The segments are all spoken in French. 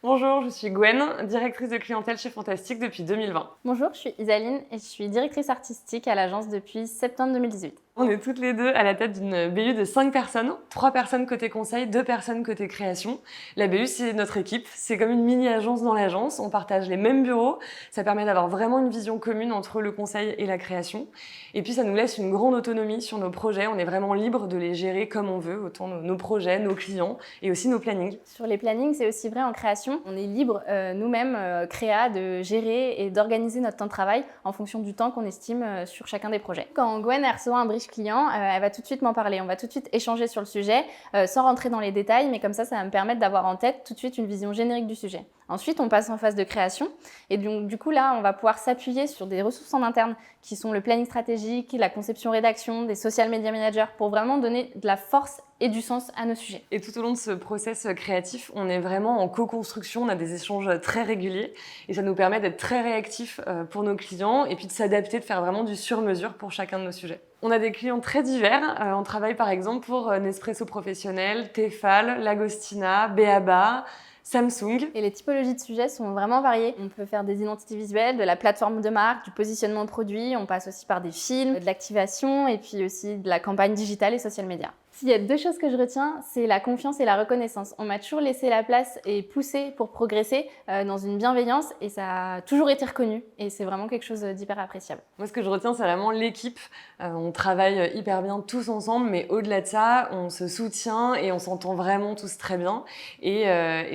Bonjour, je suis Gwen, directrice de clientèle chez Fantastique depuis 2020. Bonjour, je suis Isaline et je suis directrice artistique à l'agence depuis septembre 2018. On est toutes les deux à la tête d'une BU de 5 personnes, 3 personnes côté conseil, 2 personnes côté création. La BU, c'est notre équipe, c'est comme une mini-agence dans l'agence, on partage les mêmes bureaux, ça permet d'avoir vraiment une vision commune entre le conseil et la création. Et puis ça nous laisse une grande autonomie sur nos projets, on est vraiment libre de les gérer comme on veut, autant nos projets, nos clients et aussi nos plannings. Sur les plannings, c'est aussi vrai en création. On est libre nous-mêmes, créa, de gérer et d'organiser notre temps de travail en fonction du temps qu'on estime sur chacun des projets. Quand Gwen elle reçoit un brief client, elle va tout de suite m'en parler. On va tout de suite échanger sur le sujet sans rentrer dans les détails, mais comme ça va me permettre d'avoir en tête tout de suite une vision générique du sujet. Ensuite, on passe en phase de création et donc du coup là, on va pouvoir s'appuyer sur des ressources en interne qui sont le planning stratégique, la conception rédaction, des social media managers pour vraiment donner de la force et du sens à nos sujets. Et tout au long de ce process créatif, on est vraiment en co-construction, on a des échanges très réguliers et ça nous permet d'être très réactifs pour nos clients et puis de s'adapter, de faire vraiment du sur-mesure pour chacun de nos sujets. On a des clients très divers, on travaille par exemple pour Nespresso Professionnel, Tefal, Lagostina, B.A.B.A., Samsung. Et les typologies de sujets sont vraiment variées. On peut faire des identités visuelles, de la plateforme de marque, du positionnement de produit. On passe aussi par des films, de l'activation et puis aussi de la campagne digitale et social media. S'il y a deux choses que je retiens, c'est la confiance et la reconnaissance. On m'a toujours laissé la place et poussé pour progresser dans une bienveillance et ça a toujours été reconnu et c'est vraiment quelque chose d'hyper appréciable. Moi, ce que je retiens, c'est vraiment l'équipe. On travaille hyper bien tous ensemble, mais au-delà de ça, on se soutient et on s'entend vraiment tous très bien et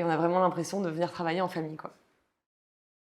on a vraiment l'impression de venir travailler en famille, quoi.